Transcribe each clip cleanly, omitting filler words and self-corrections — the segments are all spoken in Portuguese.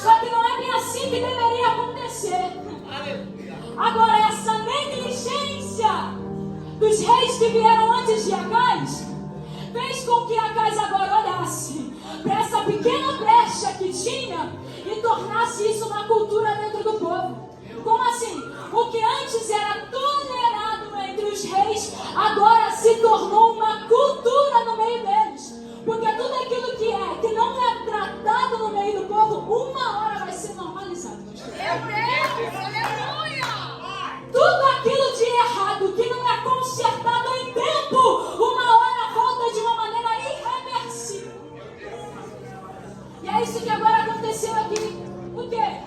Só que não é bem assim que deveria acontecer. Agora, essa negligência dos reis que vieram antes de Acais fez com que Acais agora olhasse para essa pequena brecha que tinha e tornasse isso uma cultura dentro do povo. Como assim? O que antes era tolerado entre os reis, agora se tornou uma cultura no meio deles. Porque tudo aquilo que não é tratado no meio do povo, uma hora vai ser normalizado. Tudo aquilo de errado que não é consertado em tempo, uma hora volta de uma maneira irreversível. E é isso que agora aconteceu aqui. O quê?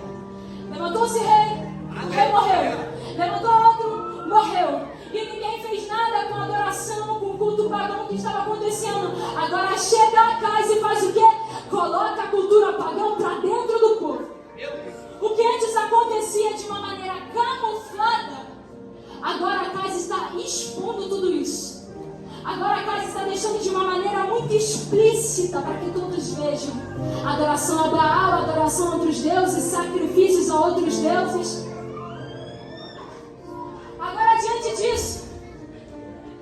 Levantou-se rei, o rei morreu. Levantou outro, morreu. E ninguém fez nada com a adoração, com o culto pagão que estava acontecendo. Agora chega a casa e faz o quê? Coloca a cultura pagã para dentro do povo. O que antes acontecia de uma maneira camuflada, agora a casa está expondo tudo isso. Agora a casa está deixando de uma maneira muito explícita para que todos vejam. Adoração a Baal, adoração a outros deuses, sacrifícios a outros deuses. Agora, diante disso,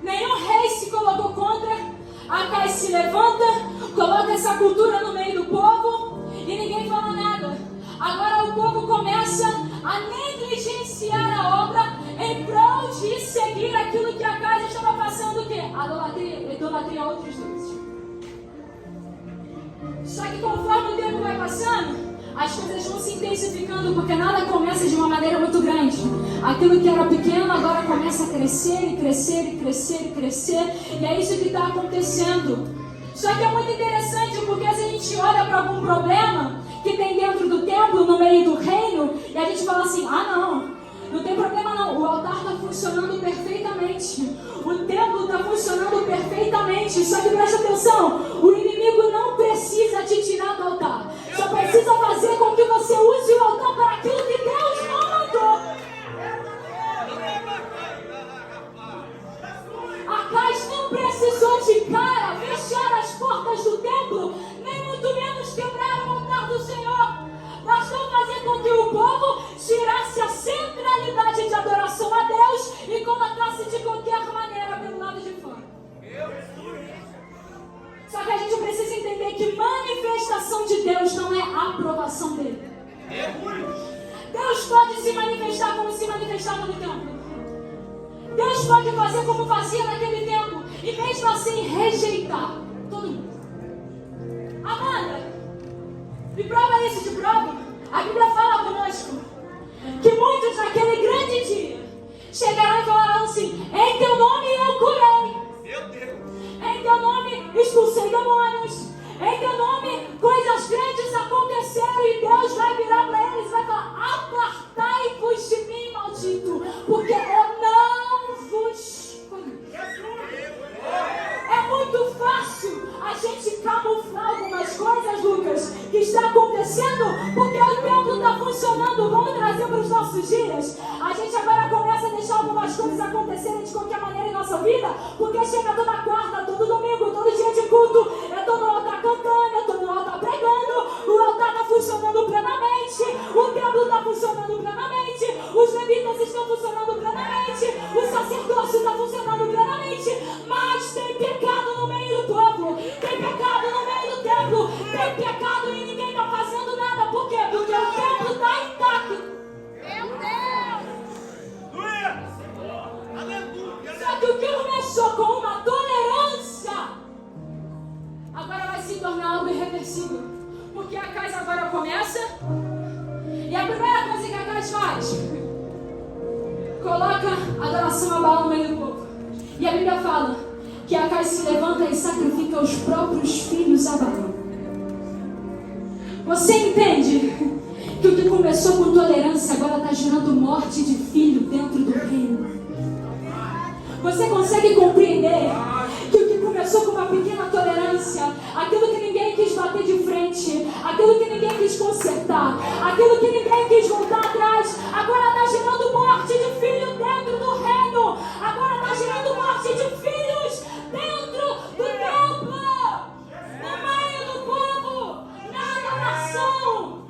nenhum rei se colocou contra. Acais se levanta, coloca essa cultura no meio do povo e ninguém fala nada. Agora o povo começa a negligenciar a obra em prol de seguir aquilo que Acais estava passando, o quê? Idolatria a outros deuses. Só que conforme o tempo vai passando, as coisas vão se intensificando, porque nada começa de uma maneira muito grande. Aquilo que era pequeno agora começa a crescer e crescer e crescer e crescer. E é isso que está acontecendo. Só que é muito interessante, porque se a gente olha para algum problema que tem dentro do templo, no meio do reino, e a gente fala assim, não tem problema não, o altar está funcionando perfeitamente, o templo está funcionando perfeitamente. Só que presta atenção, o inimigo não precisa te tirar do altar, só precisa fazer com que você use o altar para aquilo que Deus não mandou. Acais não precisou de cara fechar as portas do templo, nem muito menos quebrar o altar do Senhor. Bastou fazer com que o povo tirasse a centralidade de adoração a Deus e colocasse de qualquer maneira pelo lado de fora. Só que a gente precisa entender que manifestação de Deus não é a aprovação dele. Deus pode se manifestar como se manifestava no templo. Deus pode fazer como fazia naquele tempo e mesmo assim rejeitar todo mundo. Amanda, me prova isso de prova. A Bíblia fala conosco que muitos naquele grande dia chegarão e falarão assim: em teu nome eu curei, em teu nome expulsei demônios, em teu nome coisas grandes aconteceram. E Deus vai virar para eles e vai falar: apartai-vos de mim, maldito, porque eu não vos conheço. É muito fácil a gente camuflar algumas coisas, Lucas, que está acontecendo, porque o templo está funcionando. Vamos trazer para os nossos dias. A gente agora começa a deixar algumas coisas acontecerem de qualquer maneira em nossa vida, porque chega toda quarta, todo domingo, todo dia de culto, eu estou no altar cantando, eu estou no altar pregando, o altar está funcionando plenamente, o templo está funcionando plenamente, os levitas estão funcionando plenamente, o sacerdócio está funcionando plenamente, mas tem pecado no meio do povo, tem pecado no meio do templo, tem pecado e ninguém está fazendo nada. Por quê? Porque o templo está intacto. Meu Deus! Só que o que começou com uma tolerância agora vai se tornar algo irreversível, porque a casa agora começa e a primeira coisa que a casa faz, coloca a adoração a Baal no meio do povo. E a Bíblia fala que Acais se levanta e sacrifica os próprios filhos a Baal. Você entende que o que começou com tolerância agora está gerando morte de filho dentro do reino? Você consegue compreender que o que começou com uma pequena tolerância, aquilo que ninguém quis bater de frente, aquilo que ninguém quis consertar, aquilo que ninguém quis voltar atrás, agora está gerando morte de filho dentro do reino, agora está gerando morte de filhos dentro do templo, no meio do povo, na adoração.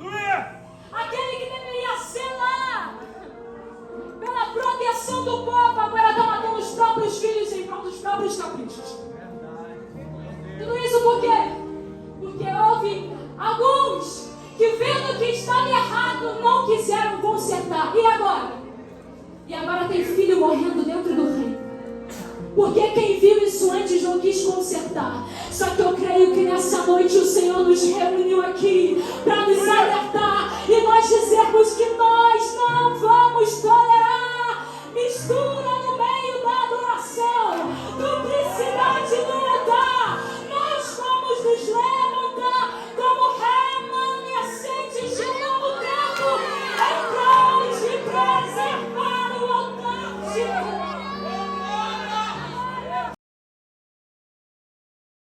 por quê? Porque houve alguns que, vendo que estava errado, não quiseram consertar. E agora? E agora tem filho morrendo dentro do reino. Porque quem viu isso antes não quis consertar. Só que eu creio que nessa noite o Senhor nos reuniu aqui